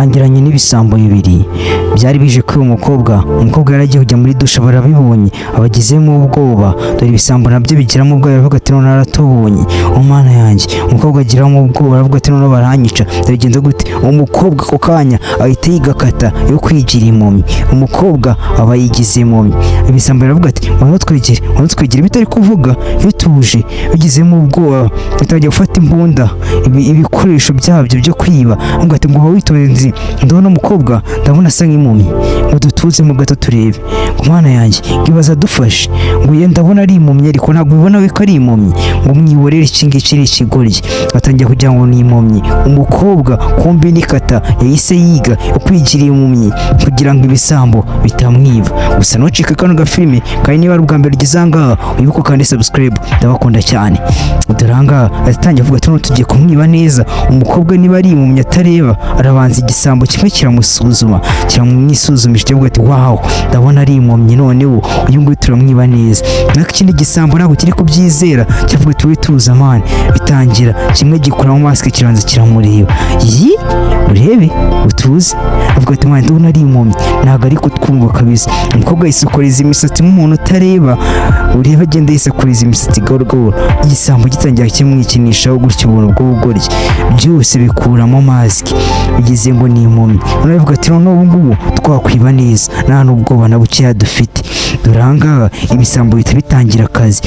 bwangiranye n'ibisambo bibiri byari bije kuri umukobwa yaragiye kujya muri dusha barabibonye abagizemo ubwoba dore ibisambo nabyo bigiramo ubwoba baravuga ati none aratubonye umwana yanjye umukobwa agiramo ubwoba baravuga ati none baranyica bigenze gute umukobwa ako kanya ahita yigakata yo kwigira impumyi umukobwa aba yigize impumyi ibisambo baravuga ati twegere bitari kuvuga bituje bigizemo ubwoba bitajya gufata imbunda ibikoresho byabyo byo kwiba ngo ati ngo witonze ndabona umukobwa ndabona asa nk'impumyi ngo dutuze mu gato turebe umwana yanjye ngibaza dufashe ngo ye ndabona ari impumyi ariko ntabwo ubona we ko ari impumyi ngo mwiborere iki ngiki ari ikigoryi batangiye kugira ngo ni impumyi umukobwa kumbi nikata yahise yiga kwigira impumyi kugira ngo ibisambo bitamwiba gusa ntucike kano gafilime kandi niba ari ubwa mbere ugeze ahangaha wibuke kandi subscribe ndabakunda cyane dore ahangaha atangiye avuga ati tugiye kumwiba neza umukobwa niba ari impumyi atareba arabanza igisambo kimwe kiramusuzuma kiramwisuzumisha kivuga ati wow ndabona ari impumyi noneho uyu nguyu turamwiba neza nako ikindi gisambo ntabwo kiri kubyizera kivuga ati wituza mani bitangira kimwe gikuramo mask kiranza kiramureba yi urebe utuze avuga ati mwana ndabona ari impumyi ntabwo ari kutwumva kabisa umukobwa yisokoreza imisatsi nk'umuntu utareba ureba agenda yisokoreza imisatsi gahoro igisambo gitangira kimwikinishaho gutyo ubuntu bw'ubugoryi byose bikuramo mask bigize ngo ni impumyi none avuga ati none ubu ngubu twakwiba neza nta n'ubwoba na bukeya dufite dore ahangaha ibisambo bihita bitangira akazi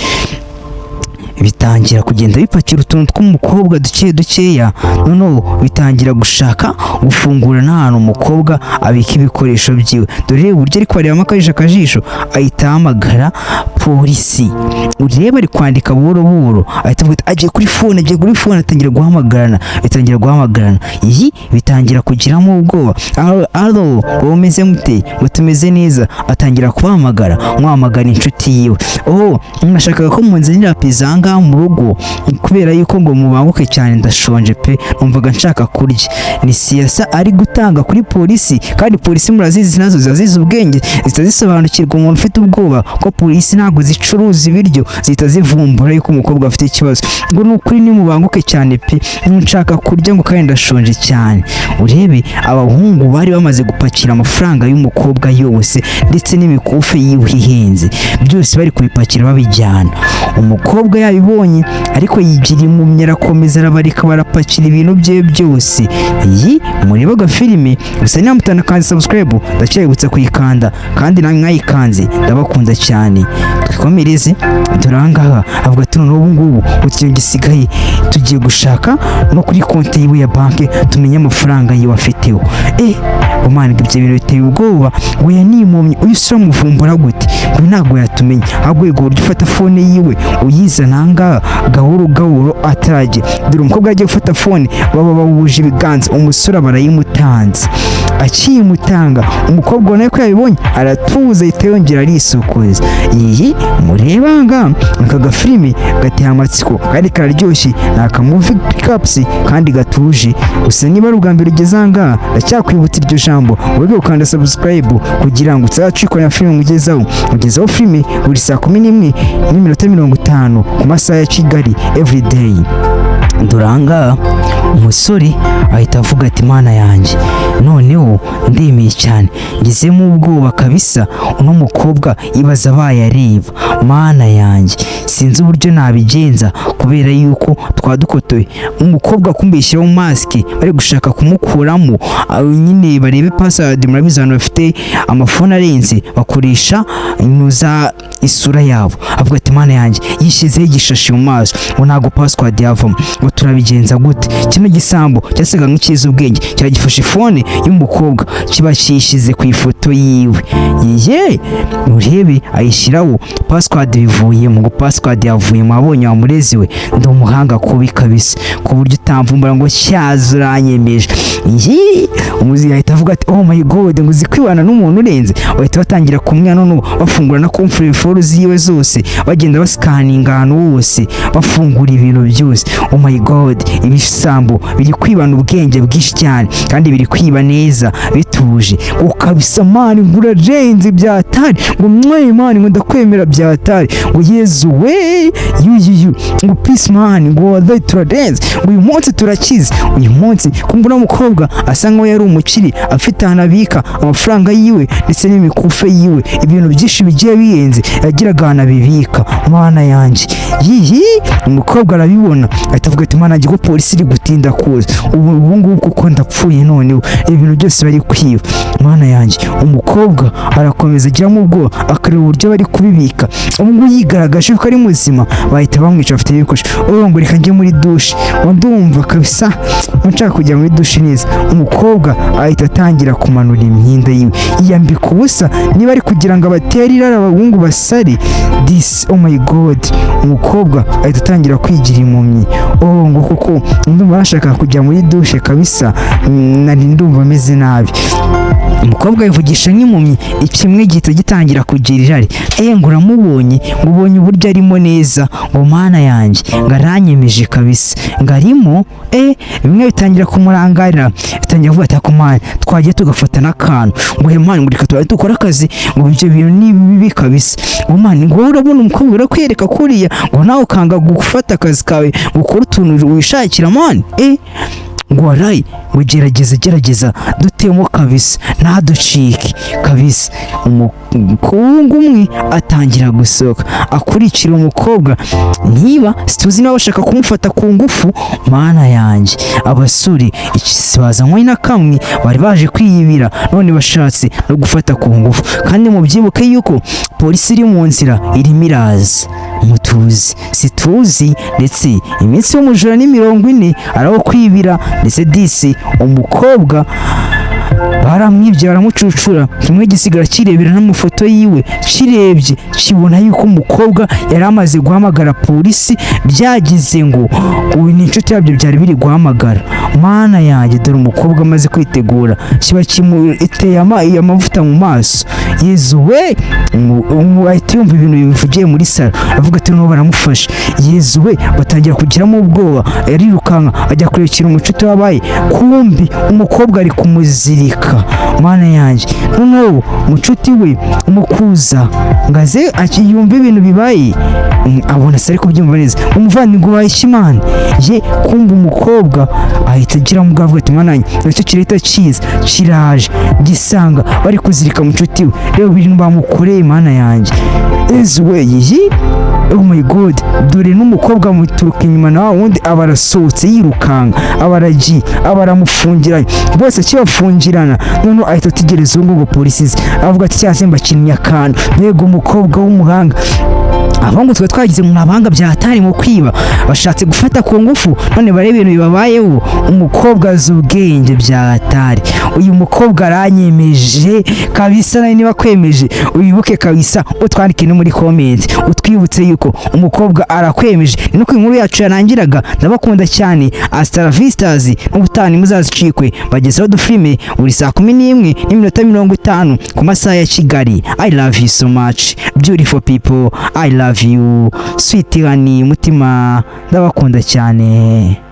bitangira kugenda bipakira utuntu tw'umukobwa dukeya noneho bitangira gushaka gufungura n'ahantu umukobwa abika ibikoresho byiwe dore uburyo ari kubarebamo akajisho ahita ahamagara polisi ureba ari kwandika buhoro ahita avuga agiye kuri fone atangira guhamagarana iyi bitangira kugiramo ubwoba alo umeze mute ngo tumeze neza atangira kubahamagara mwamagana inshuti yiwe nashakaga ko munzanira pizza ngaha mu rugo kubera yuko ngo mubanguke cyane ndashonje pe numvaga nshaka kurya ni siyasa ari gutanga kuri polisi kandi polisi murazizi nazo zazize ubwenge zitazisobanukirwa umuntu ufite ubwoba ko polisi ntabwo zicuruza ibiryo zita zivumbura yuko umukobwa afite ikibazo ngo nukuri ni mubanguke cyane pe nshaka kurya ngo kandi ndashonje cyane urebe abahungu bari bamaze gupakira amafaranga y'umukobwa yose ndetse n'imikufe yiwe ihenze byose bari kubipakira babijyana umukobwa yabibonye ariko yigira impumyi arakomeza arabarika barapakira ibintu bye byose iyi mureba agafilime gusa niba mutanakanze subscribe ndacyayibutsa kuyikanda kandi namwe mwayikanze ndabakunda cyane twikomereze dore ahangaha avuga ati none ubu ngubu ikintu gisigaye tugiye gushaka no kuri konti yiwe ya banki tumenye amafaranga yiwe afiteho umwana ibyo bintu biteye ubwoba ngo yanimumye uyisura muvumbura gute ngo ntabwo yatumenya ahubwo yego uryo ufata fone yiwe uyizana ahangaha gahoro atarajye dore umukobwa yagiye gufata fone baba bawuje ibiganza umusore barayimutanze akiyimutanga umukobwa ubona ko yabibonye aratuza ahita yongera arisokoza iyi mureba ahangaha aka gafilime gateye amatsiko kandi kararyoshye ni akamuvi caps kandi gatuje gusa niba ari ubwa mbere ugeze ahangaha ndacyakwibutsa iryo jambo wege ukanda subscribe kugira ngo uzacikwe na filime mugezaho filime buri saa 11:50 ku masaha ya Kigali everyday dore ahangaha umusore ahita avuga ati mana yanjye noneho ndemeye cyane ngizemo ubwoba kabisa uno mukobwa ibaza bayareba mana yanjye sinzi uburyo nabigenza kubera yuko twadukotoye umukobwa kumbeshyiraho mask bari gushaka kumukuramo nyine barebe password murabizi abantu bafite amafone arenze bakoresha inuza isura yabo avuga ati mana yanjye yishyizeho igishashi mu maso ngo ntago password yavamo ngo turabigenza gute kino gisambo cyasiga nk'ikiza ubwenge cyagifashe ifone y'umukobwa kiba cyishyize ku ifoto yiwe urebe ayishyiraho password bivuye mu password yavuye mu abonye wamurezi we ndi umuhanga kubi kabisa ku buryo utamvumbura ngo cyaza uranyemeje umuzi yahita ndavuga ati oh my god ngo uzi kwibana n'umuntu urenze, bahita batangira kumwe none bafungura na comfort ziwe zose, bagenda basikaninga ahantu hose, bafungura ibintu byose. Oh my god, ibisambo biri kwibana ubwenge bwinshi cyane kandi biri kwiba neza bituje. Ukabisa mani ngurarenze byatari ngo mwe mani ngo ndakwemera byatari ngo Yezu we ngo peace mani ngo wallahi turadenze uyu munsi turakize. Uyu munsi kumbura umukobwa asa nkaho yari umukiri afite ahanabika amafaranga yiwe ndetse n'imikufe yiwe, ibintu byinshi bigiye biyenze yagiraga ahanabibika. Mana yanjye umukobwa arabibona ahita avuga ati mana ngiye polisi iri gutinda kuza ubu ngubu kuko ndapfuye noneho ibintu byose bari kwiba. Mana yanjye umukobwa arakomeza agira mu bwoba akareba uburyo bari kubibika. Ubu yigaragaje ko ari muzima bahita bamwica afite ibikoresho. Ngo reka njye muri dushe, ndumva kabisa nshaka kujya muri dushe neza. Umukobwa ahita atangira kumanura imyenda yiwe yambika ubusa niba ari kugira ngo abatere irara abahungu basare this. Oh my god, umukobwa ahita atangira kwigira impumyi. Ngo kuko ndumva nashaka kujya muri dushe kabisa, nari ndumva ameze nabi. Umukobwa yivugisha nk'impumyi, ikimwe gihita gitangira kugira irari. Ngo uramubonye, ubonye uburyo arimo neza, ngo mana yanjye ngaranyemeje kabisa ngarimo. Bimwe bitangira kumurangarira, bitangira kuvuga ati akomana twagiye tugafata n'akantu ngo hemana ngo reka tuba dukora akazi ngo ibyo bintu ni bibi kabisa. Mani ngo urabona umukobwa urakwereka kuriya ngo nawe ukanga gufata akazi kawe gukora utuntu wishakira mani. Ngo warayi ngo gerageza dutemo kabisa ntaducike kabisa. Umukungu umwe atangira gusohoka akurikira umukobwa, niba situzi niba bashaka kumufata ku ngufu. Mana yanjye abasore ikisibazanywe na kamwe bari baje kwiyibira none bashatse no gufata ku ngufu. Kandi mubyibuke yuko polisi iri mu nzira irimo iraza, mutuzi situzi ndetse iminsi y'umujura ni 40 araho kwibira ndetse disi umukobwa baramwibye baramucucura, kimwe gisigara kirebera n'amafoto yiwe, kirebye kibona yuko umukobwa yari amaze guhamagara polisi, byagize ngo ubu ni inshuti yabyo byari biri guhamagara. Mana yanjye dore umukobwa amaze kwitegura kiba kimuteye amavuta mu maso. Yezu we ahita yumva ibintu bivugiye muri salo avuga ati no baramufashe. Yezu we batangira kugiramo ubwoba, yarirukanka ajya kurekera umucuti wabaye, kumbi umukobwa ari kumuzirika. Mana yanjye noneho mucuti we umukuza ngaze akiyumva ibintu bibaye, abona sari kubyumva neza. Umuvandimwe wabaye Imana ye kumva umukobwa ahita agira mu bwavuga ati mana yanjye nicyo kireta cyiza kiraje gisanga bari kuzirika mucuti we. Rero bintu bamukoreye Mana yanjye we oh my god, dore n'umukobwa muturuka inyuma na wundi abarasohotse yirukanka abaramufungira bose akibafungirana. None ahita ategereza ngo polisi avuga ati cyase mbakinnye akantu. Mbega umukobwa w'umuhanga. Abahungu twe twagize mu nabanga byatari mu kwiba bashatse gufata ku ngufu none bare ibintu bibabayeho. Umukobwa azubwenge byatari. Uyu mukobwa aranyemeje kabisa, nawe niba kwemeje uyibuke kabisa utwandike no muri comment utwibutse yuko umukobwa arakwemeje. Nuko inkuru yacu yarangiraga. Ndabakunda cyane, hasta la vistas, n'ubutani muzazicikwe bagezeho dufilme buri saa 11:50 ku masaha ya Kigali. I love you so much beautiful people, I love you sweet honey mutima, ndabakunda cyane.